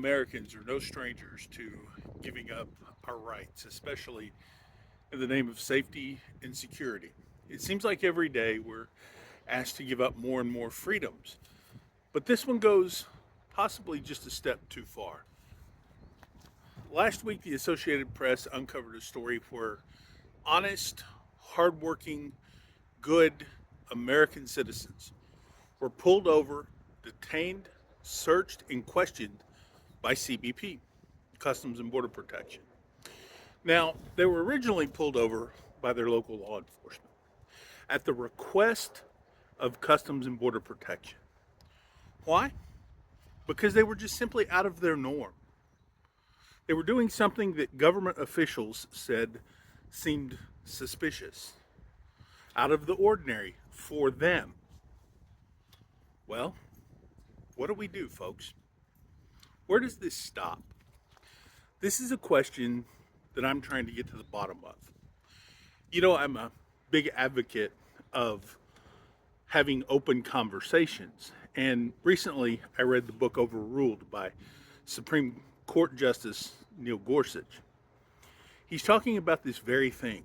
Americans are no strangers to giving up our rights, especially in the name of safety and security. It seems like every day we're asked to give up more and more freedoms, but this one goes possibly just a step too far. Last week, the Associated Press uncovered a story where honest, hardworking, good American citizens were pulled over, detained, searched, and questioned by CBP, Customs and Border Protection. Now, they were originally pulled over by their local law enforcement at the request of Customs and Border Protection. Why? Because they were just simply out of their norm. They were doing something that government officials said seemed suspicious, out of the ordinary for them. Well, what do we do, folks? Where does this stop? This is a question that I'm trying to get to the bottom of. I'm a big advocate of having open conversations. And recently I read the book Overruled by Supreme Court Justice Neil Gorsuch. He's talking about this very thing,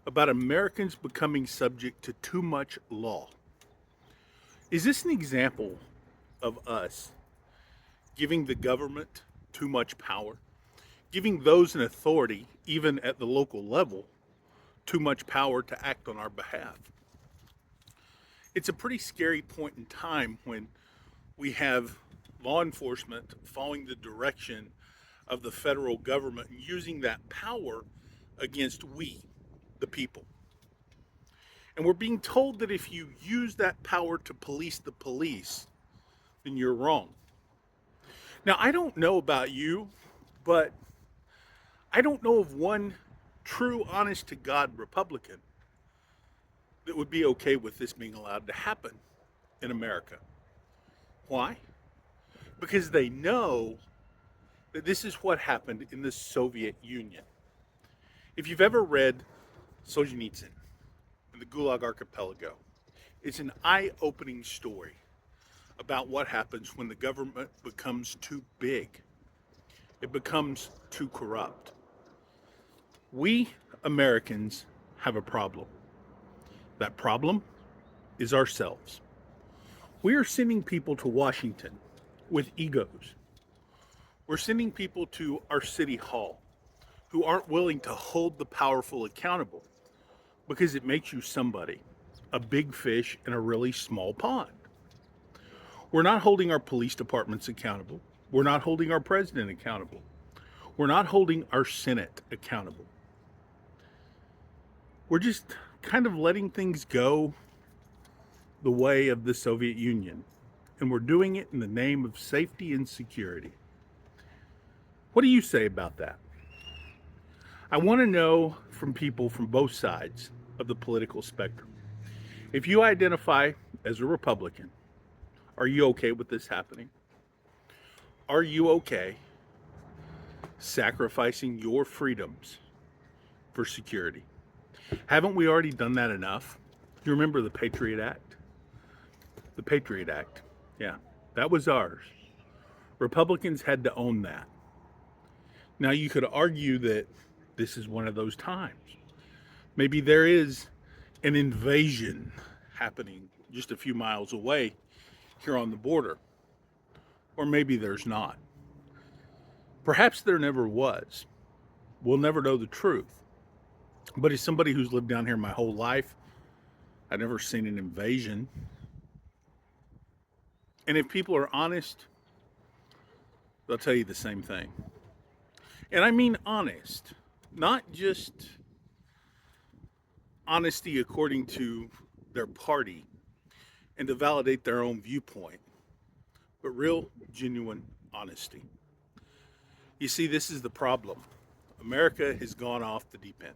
about Americans becoming subject to too much law. Is this an example of us giving the government too much power? Giving those in authority, even at the local level, too much power to act on our behalf? It's a pretty scary point in time when we have law enforcement following the direction of the federal government and using that power against we, the people. And we're being told that if you use that power to police the police, then you're wrong. Now, I don't know about you, but I don't know of one true, honest to God Republican that would be okay with this being allowed to happen in America. Why? Because they know that this is what happened in the Soviet Union. If you've ever read Solzhenitsyn and the Gulag Archipelago, it's an eye opening story about what happens when the government becomes too big, it becomes too corrupt. We Americans have a problem. That problem is ourselves. We are sending people to Washington with egos. We're sending people to our city hall who aren't willing to hold the powerful accountable because it makes you somebody, a big fish in a really small pond. We're not holding our police departments accountable. We're not holding our president accountable. We're not holding our Senate accountable. We're just kind of letting things go the way of the Soviet Union. And we're doing it in the name of safety and security. What do you say about that? I want to know from people from both sides of the political spectrum. If you identify as a Republican, are you okay with this happening? Are you okay sacrificing your freedoms for security? Haven't we already done that enough? You remember the Patriot Act? The Patriot Act. Yeah, that was ours. Republicans had to own that. Now, you could argue that this is one of those times. Maybe there is an invasion happening just a few miles away here on the border. Or maybe there's not. Perhaps there never was. We'll never know the truth. But as somebody who's lived down here my whole life, I've never seen an invasion. And if people are honest, they'll tell you the same thing. And I mean honest, not just honesty according to their party and to validate their own viewpoint, but real, genuine honesty. You see, this is the problem. America has gone off the deep end.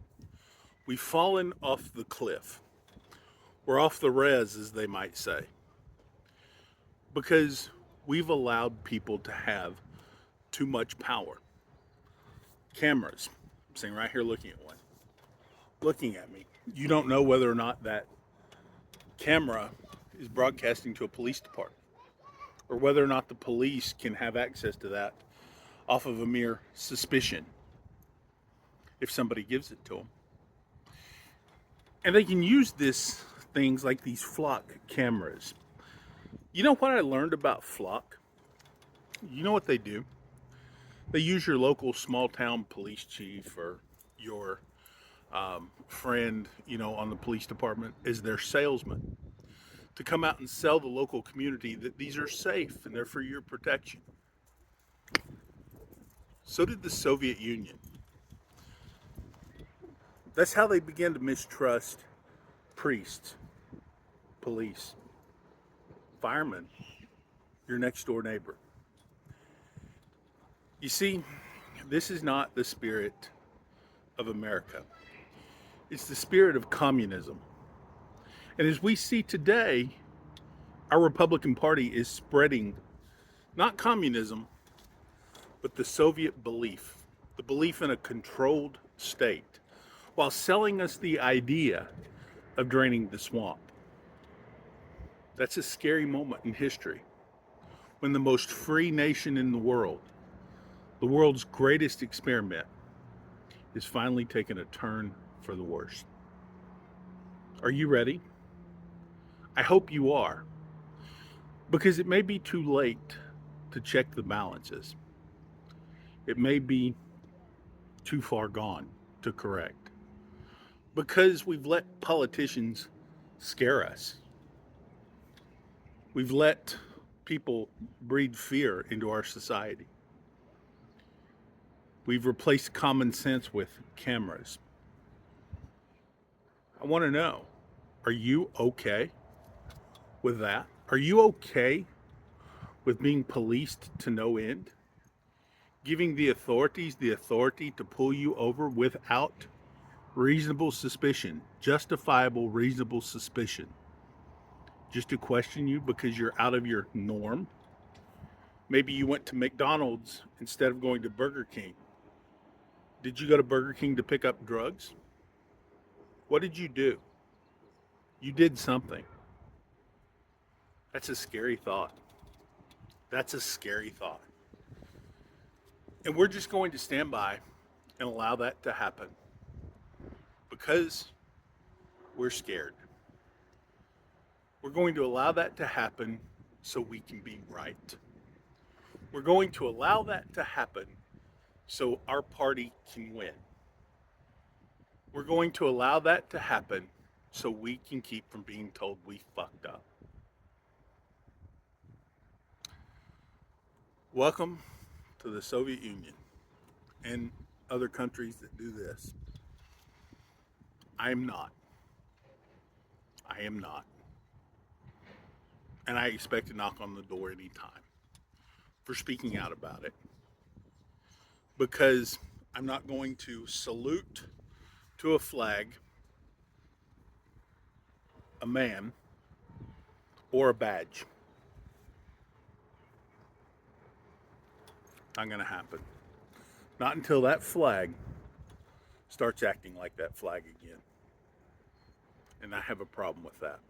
We've fallen off the cliff. We're off the res, as they might say, because we've allowed people to have too much power. Cameras. I'm sitting right here looking at one. Looking at me. You don't know whether or not that camera is broadcasting to a police department or whether or not the police can have access to that off of a mere suspicion if somebody gives it to them. And they can use this things like these flock cameras. You know what I learned about flock? You know what they do? They use your local small town police chief or your friend, on the police department as their salesman to come out and sell the local community that these are safe and they're for your protection. So did the Soviet Union. That's how they began to mistrust priests, police, firemen, your next door neighbor. You see, this is not the spirit of America. It's the spirit of communism. And as we see today, our Republican Party is spreading not communism, but the Soviet belief, the belief in a controlled state, while selling us the idea of draining the swamp. That's a scary moment in history when the most free nation in the world's greatest experiment, is finally taking a turn for the worse. Are you ready? I hope you are, because it may be too late to check the balances. It may be too far gone to correct, because we've let politicians scare us. We've let people breed fear into our society. We've replaced common sense with cameras. I want to know, are you okay with that? Are you okay with being policed to no end? Giving the authorities the authority to pull you over without reasonable suspicion, justifiable reasonable suspicion, just to question you because you're out of your norm? Maybe you went to McDonald's instead of going to Burger King. Did you go to Burger King to pick up drugs? What did you do? You did something. That's a scary thought. That's a scary thought. And we're just going to stand by and allow that to happen because we're scared. We're going to allow that to happen so we can be right. We're going to allow that to happen so our party can win. We're going to allow that to happen so we can keep from being told we fucked up. Welcome to the Soviet Union and other countries that do this. I am not. I am not. And I expect to knock on the door anytime for speaking out about it. Because I'm not going to salute to a flag, a man, or a badge. Not going to happen. Not until that flag starts acting like that flag again. And I have a problem with that.